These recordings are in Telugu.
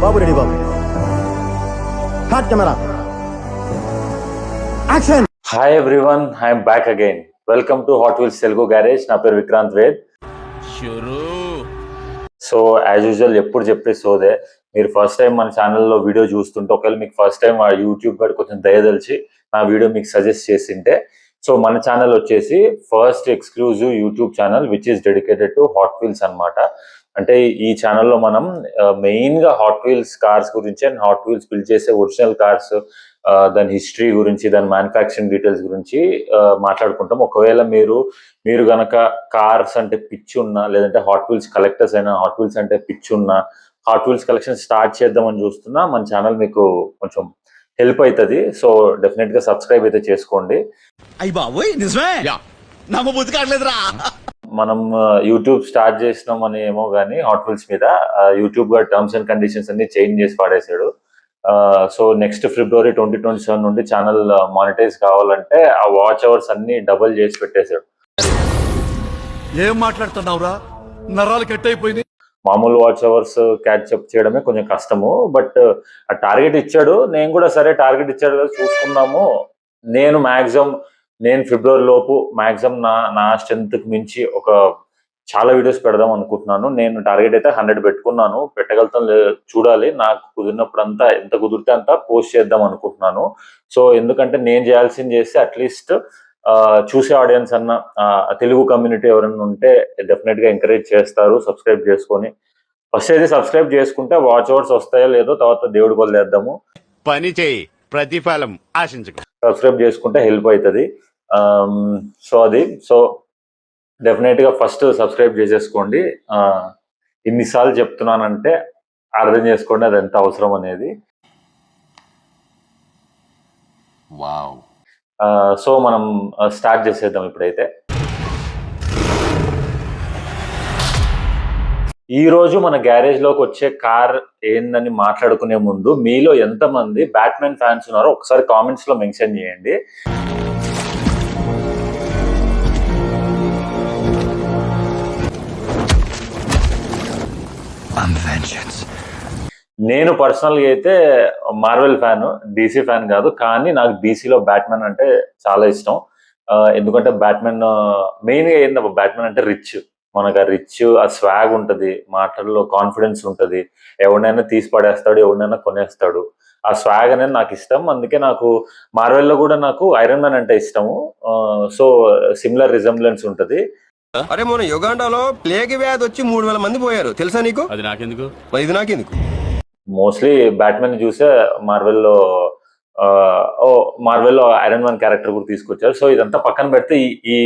Babu ready Babu. Hot camera action. Hi everyone, I'm back again. Welcome to hot wheels Telugu garage. నా పేరు Vikrant Ved. So as usual ఎప్పుడు చెప్పే సోదే, మీరు ఫస్ట్ టైం మన ఛానల్లో వీడియో చూస్తుంటే, ఒకవేళ మీకు ఫస్ట్ టైం యూట్యూబ్ కూడా కొంచెం దయదలిచి నా వీడియో మీకు సజెస్ట్ చేసింటే, సో మన ఛానల్ వచ్చేసి first exclusive YouTube channel which is dedicated to hot wheels అనమాట. అంటే ఈ ఛానల్లో మనం మెయిన్గా హాట్ వీల్స్ కార్స్ గురించి అండ్ హాట్ వీల్స్ బిల్డ్ చేసే ఒరిజినల్ కార్స్, దాని హిస్టరీ గురించి, దాని మ్యానుఫ్యాక్చరింగ్ డీటెయిల్స్ గురించి మాట్లాడుకుంటాం. ఒకవేళ మీరు గనక కార్స్ అంటే పిచ్చి ఉన్నా, లేదంటే హాట్ వీల్స్ కలెక్టర్స్ అయినా, హాట్ వీల్స్ అంటే పిచ్చి ఉన్నా, హాట్ వీల్స్ కలెక్షన్ స్టార్ట్ చేద్దామని చూస్తున్నా, మన ఛానల్ మీకు కొంచెం హెల్ప్ అవుతుంది. సో డెఫినెట్ గా సబ్స్క్రైబ్ అయితే చేసుకోండి. మనం యూట్యూబ్ స్టార్ట్ చేసినాం అని ఏమో కానీ హాట్ వీల్స్ మీద యూట్యూబ్ గా టర్మ్స్ అండ్ కండిషన్స్ అన్ని చేంజ్ చేసి పాడేశాడు. సో నెక్స్ట్ February 2027 నుండి ఛానల్ మానిటైజ్ కావాలంటే ఆ వాచ్ అవర్స్ అన్ని డబుల్ చేసి పెట్టేశాడు. ఏం మాట్లాడుతున్నావురా, నరాలు కట్ అయిపోయింది. మామూలు వాచ్ అవర్స్ క్యాచ్అప్ చేయడమే కొంచెం కష్టము, బట్ ఆ టార్గెట్ ఇచ్చాడు. నేను కూడా సరే టార్గెట్ ఇచ్చాడు కదా చూసుకుందాము. నేను ఫిబ్రవరి లోపు మాక్సిమం నా స్ట్రెంత్ కి మించి చాలా వీడియోస్ పెడదాం అనుకుంటున్నాను. నేను టార్గెట్ అయితే 100 పెట్టుకున్నాను. పెట్టగలుగుతాం చూడాలి. నాకు కుదిరినప్పుడంతా, ఎంత కుదిరితే అంత పోస్ట్ చేద్దాం అనుకుంటున్నాను. సో ఎందుకంటే నేను చేయాల్సింది చేస్తే అట్లీస్ట్ చూసే ఆడియన్స్ అన్న, తెలుగు కమ్యూనిటీ ఎవరైనా ఉంటే డెఫినెట్ గా ఎంకరేజ్ చేస్తారు. సబ్స్క్రైబ్ చేసుకొని ఫస్ట్ అయితే సబ్స్క్రైబ్ చేసుకుంటే వాచ్ అవర్స్ వస్తాయో లేదో తర్వాత దేవుడి కొలేద్దాము. పని చేయి, ప్రతిఫలం ఆశించక. సబ్స్క్రైబ్ చేసుకుంటే హెల్ప్ అవుతుంది. సో డెఫినెట్ గా ఫస్ట్ సబ్స్క్రైబ్ చేసేసుకోండి. ఇన్నిసార్లు చెప్తున్నానంటే అర్థం చేసుకోండి అది ఎంత అవసరం అనేది. సో మనం స్టార్ట్ చేసేద్దాం ఇప్పుడైతే. ఈ రోజు మన గ్యారేజ్ లోకి వచ్చే కార్ ఏందని మాట్లాడుకునే ముందు, మీలో ఎంతమంది బ్యాట్మెన్ ఫ్యాన్స్ ఉన్నారో ఒకసారి కామెంట్స్ లో మెన్షన్ చేయండి. నేను పర్సనల్ గా అయితే మార్వెల్ ఫ్యాన్, DC ఫ్యాన్ కాదు. కానీ నాకు డీసీలో బ్యాట్మెన్ అంటే చాలా ఇష్టం. ఎందుకంటే బ్యాట్మెన్ మెయిన్ గా ఏంది, బ్యాట్మెన్ అంటే రిచ్. మనకు ఆ రిచ్, ఆ స్వాగ్ ఉంటది, మాటల్లో కాన్ఫిడెన్స్ ఉంటది. ఎవరినైనా తీసి పడేస్తాడు, ఎవరినైనా కొనేస్తాడు. ఆ స్వాగ్ అనేది నాకు ఇష్టం. అందుకే నాకు మార్వెల్ లో కూడా నాకు ఐరన్ మ్యాన్ అంటే ఇష్టము. సో సిమిలర్ రిజంబ్లెన్స్ ఉంటది. అరే మొన్న యుగాండాలో ప్లేగ్ వ్యాధి వచ్చి 3000 మంది పోయారు, తెలుసా నీకు? అది నాకెందుకు? ఇది నాకెందుకు? మోస్ట్లీ బ్యాట్మెన్ చూసే మార్వెల్లో ఐరన్ మ్యాన్ క్యారెక్టర్ కూడా తీసుకొచ్చారు. సో ఇదంతా పక్కన పెడితే ఈ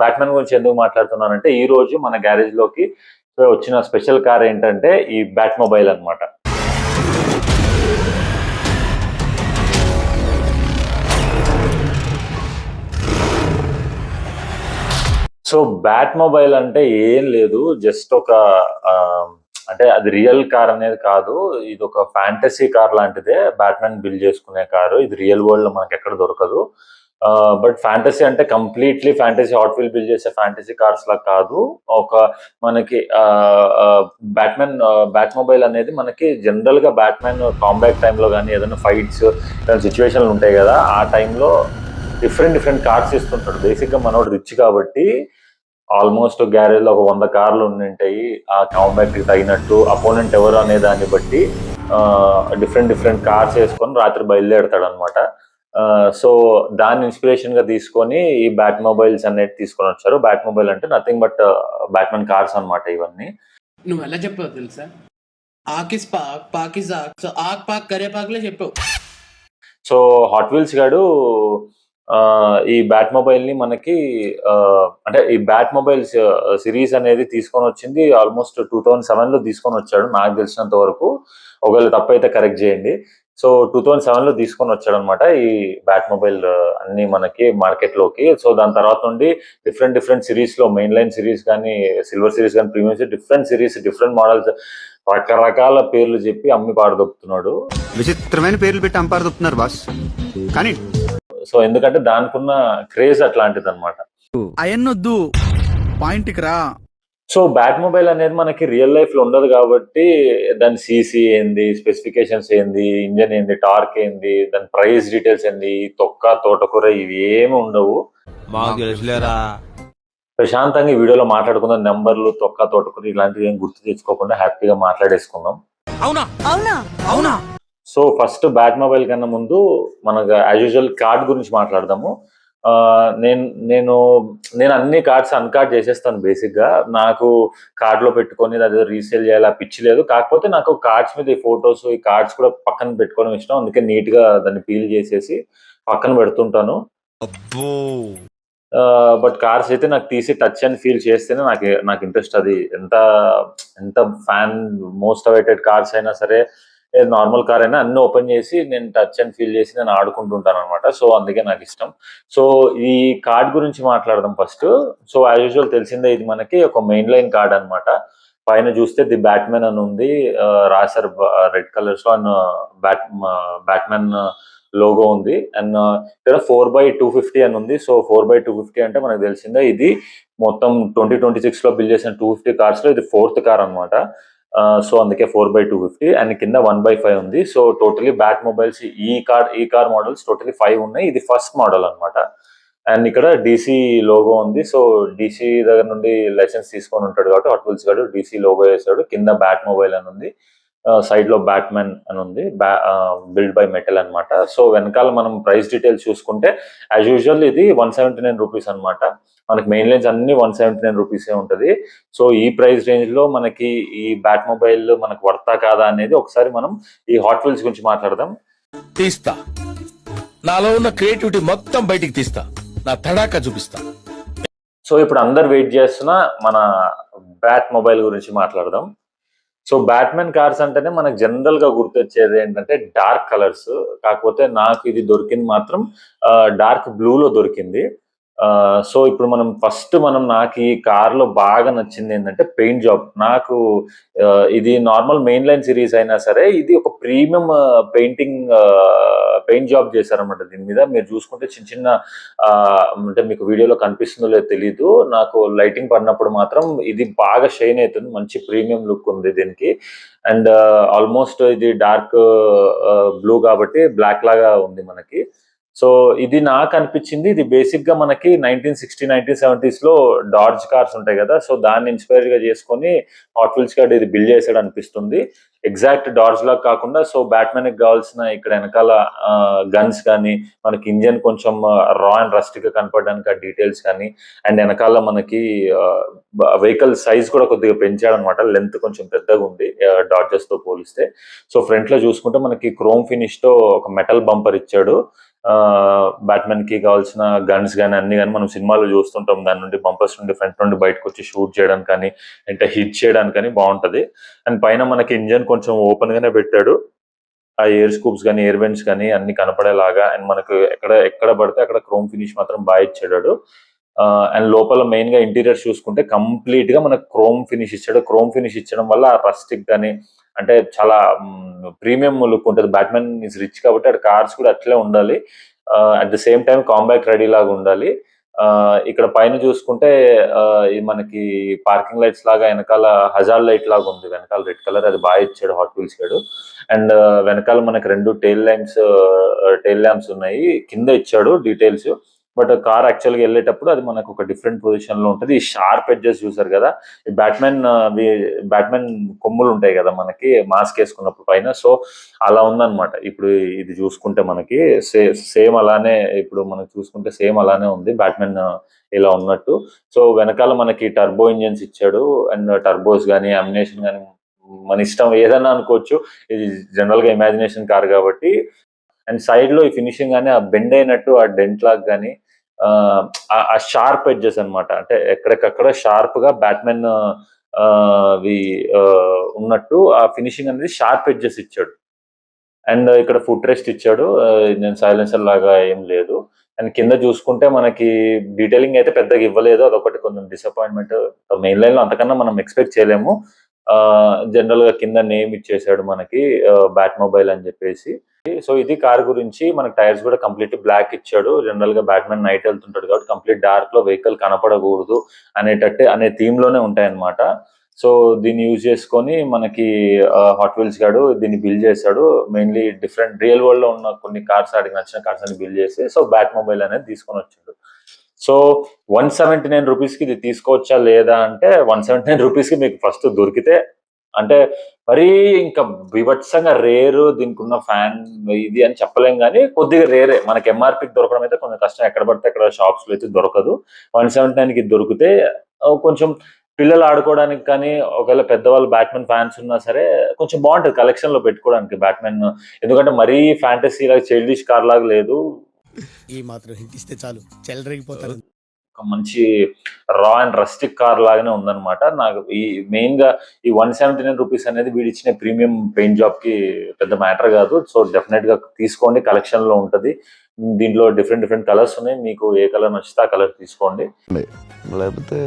బ్యాట్మెన్ గురించి ఎందుకు మాట్లాడుతున్నానంటే, ఈ రోజు మన గ్యారేజ్ లోకి వచ్చిన స్పెషల్ కార్ ఏంటంటే ఈ బ్యాట్ మొబైల్ అన్నమాట. సో బ్యాట్ మొబైల్ అంటే ఏం లేదు, జస్ట్ అంటే అది రియల్ కార్ అనేది కాదు. ఇది ఒక ఫ్యాంటసీ కార్ లాంటిదే. బ్యాట్మెన్ బిల్డ్ చేసుకునే కారు. ఇది రియల్ వరల్డ్ లో మనకి ఎక్కడ దొరకదు. బట్ ఫ్యాంటసీ అంటే completely fantasy, hot wheel build చేసే ఫ్యాంటసీ కార్స్ లా కాదు. మనకి బ్యాట్ మొబైల్ అనేది మనకి జనరల్ గా బ్యాట్మెన్ కాంబాక్ట్ టైంలో కానీ, ఏదైనా ఫైట్స్, ఏదైనా సిచ్యువేషన్లు ఉంటాయి కదా, ఆ టైంలో డిఫరెంట్ కార్స్ ఇస్తుంటాడు. బేసిక్ గా మనోడు రిచ్ కాబట్టి ఆల్మోస్ట్ గ్యారేజ్ లో 100 కార్లు ఉంటాయి. ఆ కాంబాక్ట్ కి తగినట్టు అపోనెంట్ ఎవరు అనే దాన్ని బట్టి డిఫరెంట్ కార్స్ వేసుకొని రాత్రి బయలుదేరతాడు అనమాట. సో దాన్ని ఇన్స్పిరేషన్ గా తీసుకొని ఈ బ్యాట్ మొబైల్స్ అనేది తీసుకొని వచ్చారు. బ్యాట్ మొబైల్ అంటే నథింగ్ బట్ బ్యాట్మెన్ కార్స్ అనమాట ఇవన్నీ. నువ్వు ఎలా చెప్పావు తెలుసా? ఆకిస్ పాక్, పాకిస్ ఆక్, సో ఆక్ పాక్ కరే పాక్లే చెప్పావు. సో హాట్ వీల్స్ గాడు ఈ బ్యాట్ మొబైల్ ని మనకి అంటే ఈ బ్యాట్ మొబైల్స్ సిరీస్ అనేది తీసుకొని వచ్చింది ఆల్మోస్ట్ 2007 లో తీసుకొని వచ్చాడు నాకు తెలిసినంత వరకు. ఒకవేళ తప్పైతే కరెక్ట్ చేయండి. సో 2007 లో తీసుకొని వచ్చాడు అనమాట ఈ బ్యాట్ మొబైల్ అన్ని మనకి మార్కెట్ లోకి. సో దాని తర్వాత నుండి డిఫరెంట్ సిరీస్ లో, మెయిన్ లైన్ సిరీస్ కానీ, సిల్వర్ సిరీస్ కానీ, ప్రీమియం సిరీస్, డిఫరెంట్ మోడల్స్, రకరకాల పేర్లు చెప్పి అమ్మి పాడదొక్కుతున్నాడు. విచిత్రమైన పేర్లు పెట్టి అంపారదొక్కుతున్నారు బాస్. కానీ సో ఎందుకంటే దానికున్న క్రేజ్ అట్లాంటిది అనమాట. అయన్నొద్దు, పాయింట్కి రా. సో బ్యాట్ మొబైల్ అనేది మనకి రియల్ లైఫ్ లో ఉండదు కాబట్టి దాని సీసీ ఏంది, స్పెసిఫికేషన్స్ ఏంది, ఇంజన్ ఏంది, టార్క్ ఏంది, దాని ప్రైస్ డీటెయిల్స్ ఏంది, తొక్క తోటకూర ఇవి ఏమి ఉండవు. మాకు తెలుసులేరా. ప్రశాంతంగా ఈ వీడియోలో మాట్లాడుకుందాం. నెంబర్లు, తొక్క తోటకూర ఇలాంటివి ఏం గుర్తు తెచ్చుకోకుండా హ్యాపీగా మాట్లాడేసుకుందాం. అవునా? సో ఫస్ట్ బ్యాట్ మొబైల్ కన్నా ముందు మనకు యాజ్ యూజువల్ కార్డ్ గురించి మాట్లాడదాము. నేను అన్ని కార్డ్స్ అన్కార్డ్ చేసేస్తాను బేసిక్ గా. నాకు కార్డ్ లో పెట్టుకొని అదే రీసేల్ చేయాలి ఆ పిచ్చి లేదు. కాకపోతే నాకు కార్డ్స్ మీద ఈ ఫొటోస్, ఈ కార్డ్స్ కూడా పక్కన పెట్టుకోవడం ఇష్టం. అందుకే నీట్ గా దాన్ని పీల్ చేసేసి పక్కన పెడుతుంటాను. బట్ కార్స్ అయితే నాకు తీసి టచ్ అండ్ ఫీల్ చేస్తేనే నాకు ఇంట్రెస్ట్. అది ఎంత ఫ్యాన్ మోస్ట్ అవైటెడ్ కార్స్ అయినా సరే, నార్మల్ కార్ అయినా అన్ని ఓపెన్ చేసి నేను టచ్ అండ్ ఫీల్ చేసి నేను ఆడుకుంటుంటాను అనమాట. సో అందుకే నాకు ఇష్టం. సో ఈ కార్డ్ గురించి మాట్లాడదాం ఫస్ట్. సో యాజ్ యూజువల్ తెలిసిందే, ఇది మనకి ఒక మెయిన్ లైన్ కార్డ్ అనమాట. పైన చూస్తే ది బ్యాట్మెన్ అని ఉంది, రాశారు రెడ్ కలర్స్ లో. అండ్ బ్యాట్మెన్ లోగో ఉంది. అండ్ ఇక్కడ 4x250 అని ఉంది. సో 4x250 అంటే మనకు తెలిసిందే, ఇది మొత్తం 2026 లో బిల్డ్ చేసిన 250 కార్స్ లో ఇది 4th కార్ అనమాట. సో అందుకే 4x250. అండ్ కింద 1/5 ఉంది. సో టోటలీ బ్యాట్ మొబైల్స్ ఈ కార్ మోడల్స్ టోటలీ 5 ఉన్నాయి. ఇది ఫస్ట్ మోడల్ అనమాట. అండ్ ఇక్కడ డీసీ లోగో ఉంది. సో డీసీ దగ్గర నుండి లైసెన్స్ తీసుకొని ఉంటాడు కాబట్టి హాట్ వీల్స్ గాడు డీసీ లోగో వేసాడు. కింద బ్యాట్ మొబైల్ అని ఉంది, సైడ్ లో బ్యాట్మెన్ అని ఉంది, బిల్డ్ బై మెటల్ అనమాట. సో వెనకాల మనం ప్రైస్ డీటెయిల్స్ చూసుకుంటే యాజ్ యూజువల్ ఇది 179 రూపీస్ అనమాట. మనకి మెయిన్ లైన్స్ అన్ని 179 రూపీసే ఉంటది. సో ఈ ప్రైస్ రేంజ్ లో మనకి ఈ బ్యాట్ మొబైల్ మనకు వర్తా కాదా అనేది ఒకసారి మనం ఈ హాట్ వీల్స్ గురించి మాట్లాడదాం. తీస్తా, నాలో ఉన్న క్రియేటివిటీ మొత్తం బయటికి తీస్తా, నా తడాకా చూపిస్తా. సో ఇప్పుడు అందరు వెయిట్ చేస్తున్న మన బ్యాట్ మొబైల్ గురించి మాట్లాడదాం. సో బ్యాట్మెన్ కార్స్ అంటేనే మనకు జనరల్ గా గుర్తొచ్చేది ఏంటంటే డార్క్ కలర్స్. కాకపోతే నాకు ఇది దొరికింది మాత్రం డార్క్ బ్లూ లో దొరికింది. సో ఇప్పుడు నాకు ఈ కార్ లో బాగా నచ్చింది ఏంటంటే పెయింట్ జాబ్. నాకు ఇది నార్మల్ మెయిన్ లైన్ సిరీస్ అయినా సరే ఇది ఒక ప్రీమియం పెయింట్ జాబ్ చేశారనమాట. దీని మీద మీరు చూసుకుంటే చిన్న చిన్న అంటే మీకు వీడియోలో కనిపిస్తుందో లేదో తెలీదు, నాకు లైటింగ్ పడినప్పుడు మాత్రం ఇది బాగా షైన్ అవుతుంది. మంచి ప్రీమియం లుక్ ఉంది దీనికి. అండ్ ఆల్మోస్ట్ ఇది డార్క్ బ్లూ కాబట్టి బ్లాక్ లాగా ఉంది మనకి. సో ఇది నాకు అనిపించింది, ఇది బేసిక్ గా మనకి 1960, 1970s లో డార్జ్ కార్స్ ఉంటాయి కదా, సో దాన్ని ఇన్స్పైర్ గా చేసుకొని హాట్ వీల్స్ గార్డ్ ఇది బిల్డ్ చేసాడు అనిపిస్తుంది. ఎగ్జాక్ట్ డార్జ్ లాగా కాకుండా సో బ్యాట్మెన్ కి కావాల్సిన ఇక్కడ వెనకాల గన్స్ కానీ, మనకి ఇంజన్ కొంచెం రా అండ్ రస్ట్ గా కనపడడానికి ఆ డీటెయిల్స్ కానీ, అండ్ వెనకాల మనకి వెహికల్ సైజ్ కూడా కొద్దిగా పెంచాడు అనమాట. లెంత్ కొంచెం పెద్దగా ఉంది డార్జెస్ తో పోలిస్తే. సో ఫ్రంట్ లో చూసుకుంటే మనకి క్రోమ్ ఫినిష్ తో ఒక మెటల్ బంపర్ ఇచ్చాడు. బ్యాట్మెన్ కి కావాల్సిన గన్స్ కానీ అన్ని కానీ మనం సినిమాలో చూస్తుంటాం. దాని నుండి బంపర్స్ నుండి ఫ్రంట్ నుండి బయటకు వచ్చి షూట్ చేయడానికి కానీ, అంటే హిట్ చేయడానికి కానీ బాగుంటది. అండ్ పైన మనకి ఇంజన్ కొంచెం ఓపెన్ గానే పెట్టాడు. ఆ ఎయిర్ స్కూప్స్ కానీ, ఎయిర్ వెంట్స్ కానీ అన్ని కనపడేలాగా. అండ్ మనకు ఎక్కడ పడితే అక్కడ క్రోమ్ ఫినిష్ మాత్రం బాగా ఇచ్చాడు. అండ్ లోపల మెయిన్ గా ఇంటీరియర్స్ చూసుకుంటే కంప్లీట్ గా మనకు క్రోమ్ ఫినిష్ ఇచ్చాడు. క్రోమ్ ఫినిష్ ఇచ్చడం వల్ల రస్టిక్ కానీ అంటే చాలా ప్రీమియం లుక్ ఉంటుంది. బ్యాట్మెన్ ఈజ్ రిచ్ కాబట్టి అక్కడ కార్స్ కూడా అట్లే ఉండాలి. At the same time combat ready లాగా ఉండాలి. ఇక్కడ పైన చూసుకుంటే ఇది మనకి పార్కింగ్ లైట్స్ లాగా వెనకాల హజార్ లైట్ లాగా ఉంది వెనకాల రెడ్ కలర్, అది బాగా ఇచ్చాడు హాట్ వీల్స్ గాడు. అండ్ వెనకాల మనకి 2 టెయిల్ ల్యాంప్స్ ఉన్నాయి, కింద ఇచ్చాడు డీటెయిల్స్. బట్ కార్ యాక్చువల్ గా వెళ్ళేటప్పుడు అది మనకు ఒక డిఫరెంట్ పొజిషన్ లో ఉంటుంది. ఈ షార్ప్ ఎడ్జెస్ చూసారు కదా, ఈ బ్యాట్మెన్ కొమ్ములు ఉంటాయి కదా మనకి మాస్క్ వేసుకున్నప్పుడు పైన, సో అలా ఉందన్నమాట. ఇప్పుడు ఇది చూసుకుంటే మనకి సేమ్ అలానే, ఇప్పుడు మనం చూసుకుంటే సేమ్ అలానే ఉంది బ్యాట్మెన్ ఇలా ఉన్నట్టు. సో వెనకాల మనకి టర్బో ఇంజన్స్ ఇచ్చాడు. అండ్ టర్బోస్ కానీ, అమ్యునేషన్ కానీ మన ఇష్టం ఏదన్నా అనుకోవచ్చు. ఇది జనరల్ గా ఇమాజినేషన్ కార్ కాబట్టి. అండ్ సైడ్ లో ఈ ఫినిషింగ్ కానీ, ఆ బెండ్ అయినట్టు ఆ డెంట్ లాగ్ కానీ, ఆ షార్ప్ ఎడ్జెస్ అనమాట, అంటే ఎక్కడికక్కడ షార్ప్ గా బ్యాట్మెన్ ఉన్నట్టు ఆ ఫినిషింగ్ అనేది షార్ప్ ఎడ్జెస్ ఇచ్చాడు. అండ్ ఇక్కడ ఫుట్ రెస్ట్ ఇచ్చాడు. నేను సైలెన్సర్ లాగా ఏం లేదు. అండ్ కింద చూసుకుంటే మనకి డీటెయిలింగ్ అయితే పెద్దగా ఇవ్వలేదు, అదొకటి కొంచెం డిసప్పాయింట్మెంట్. మెయిన్ లైన్ లో అంతకన్నా మనం ఎక్స్పెక్ట్ చేయలేము. జనరల్ గా కింద నేమ్ ఇచ్చేసాడు మనకి, బ్యాట్ మొబైల్ అని చెప్పేసి. సో ఇది కార్ గురించి. మనకి టైర్స్ కూడా కంప్లీట్ బ్లాక్ ఇచ్చాడు. జనరల్ గా బ్యాట్మెన్ నైట్ వెళ్తుంటాడు కాబట్టి కంప్లీట్ డార్క్ లో వెహికల్ కనపడకూడదు అనే థీమ్ లోనే ఉంటాయన్నమాట. సో దీన్ని యూజ్ చేసుకొని మనకి హాట్ వీల్స్ గాడు దీన్ని బిల్డ్ చేశాడు. మెయిన్లీ డిఫరెంట్ రియల్ వరల్డ్ లో ఉన్న కొన్ని కార్స్, ఆడికి నచ్చిన కార్స్ అని బిల్డ్ చేసి సో బ్యాట్ మొబైల్ అనేది తీసుకొని వచ్చాడు. సో 179 రూపీస్కి ఇది తీసుకోవచ్చా లేదా అంటే, 179 రూపీస్కి మీకు ఫస్ట్ దొరికితే, అంటే మరీ ఇంకా బీభత్సంగా రేరు దీనికి ఉన్న ఫ్యాన్ ఇది అని చెప్పలేం, కానీ కొద్దిగా రేరే. మనకి ఎంఆర్పికి దొరకడం అయితే కొంచెం కష్టం, ఎక్కడ పడితే అక్కడ షాప్స్ లో అయితే దొరకదు. 179కి దొరికితే కొంచెం పిల్లలు ఆడుకోవడానికి కానీ, ఒకవేళ పెద్దవాళ్ళు బ్యాట్మెన్ ఫ్యాన్స్ ఉన్నా సరే కొంచెం బాగుంటుంది కలెక్షన్ లో పెట్టుకోవడానికి బ్యాట్మెన్. ఎందుకంటే మరీ ఫ్యాంటసీ లాగా చైల్డిష్ కార్ లాగా లేదు, ఈ మాత్రం హింట్ ఇస్తే చాలు చెలరేగిపోతారు. ఒక మంచి రా అండ్ రస్టిక్ కార్ లాగానే ఉందన్నమాట. నాకు ఈ మెయిన్ గా ఈ 179 రూపీస్ అనేది వీడిచ్చిన ప్రీమియం పెయింట్ జాబ్ కి పెద్ద మ్యాటర్ కాదు. సో డెఫినెట్ గా తీసుకోండి, కలెక్షన్ లో ఉంటది. దీంట్లో డిఫరెంట్ కలర్స్ ఉన్నాయి, మీకు ఏ కలర్ నచ్చితే ఆ కలర్ తీసుకోండి. లేకపోతే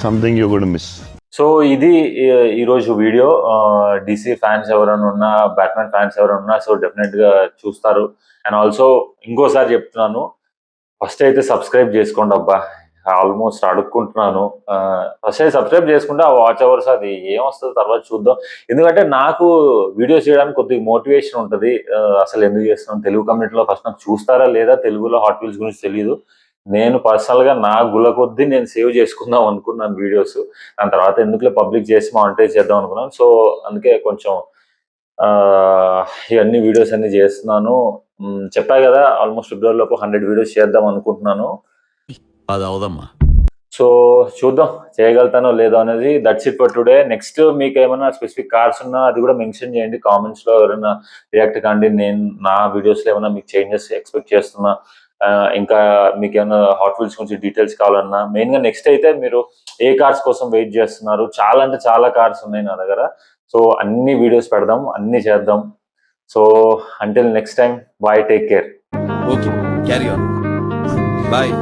something you good miss. So ఇది ఈరోజు వీడియో. DC ఫ్యాన్స్ ఎవరైనా ఉన్నా, బ్యాట్మెన్ ఫ్యాన్స్ ఎవరైనా ఉన్నా సో డెఫినెట్ గా చూస్తారు. అండ్ ఆల్సో ఇంకోసారి చెప్తున్నాను, ఫస్ట్ అయితే సబ్స్క్రైబ్ చేసుకోండి అబ్బా. ఆల్మోస్ట్ అడుక్కుంటున్నాను. ఫస్ట్ అయితే సబ్స్క్రైబ్ చేసుకుంటే ఆ వాచ్ అవర్స్ అది ఏమొస్తుంది తర్వాత చూద్దాం. ఎందుకంటే నాకు వీడియోస్ చేయడానికి కొద్దిగా మోటివేషన్ ఉంటుంది. అసలు ఎందుకు చేస్తున్నాను, తెలుగు కమ్యూనిటీలో ఫస్ట్ నాకు చూస్తారా లేదా, తెలుగులో హాట్ వీల్స్ గురించి తెలియదు. నేను పర్సనల్ గా నా గుల కొద్దీ నేను సేవ్ చేసుకుందాం అనుకున్నాను వీడియోస్. దాని తర్వాత ఎందుకులే పబ్లిక్ చేసి మానిటైజ్ చేద్దాం అనుకున్నాను. సో అందుకే కొంచెం ఇవన్నీ వీడియోస్ అన్ని చేస్తున్నాను. చెప్పా కదా, ఆల్మోస్ట్ ఫిబ్రవరి లోపు 100 వీడియోస్ చేద్దాం అనుకుంటున్నాను. అది అవదమ్మా. సో చూద్దాం చేయగలుగుతానో లేదో అనేది. That's it for today. Next మీకు ఏమైనా స్పెసిఫిక్ కార్స్ ఉన్నా అది కూడా మెన్షన్ చేయండి కామెంట్స్ లో. ఎవరైనా రియాక్ట్ కాండి. నేను నా వీడియోస్ లో ఏమైనా మీకు చేంజెస్ ఎక్స్పెక్ట్ చేస్తున్నా, ఇంకా మీకు ఏమైనా హాట్ వీల్స్ గురించి డీటెయిల్స్ కావాలన్నా, మెయిన్ గా నెక్స్ట్ అయితే మీరు ఏ కార్స్ కోసం వెయిట్ చేస్తున్నారు, చాలా అంటే చాలా కార్స్ ఉన్నాయి నా దగ్గర. సో అన్ని వీడియోస్ పెడదాం, అన్ని చేద్దాం. So until next time, bye, take care. Okay, carry on, bye.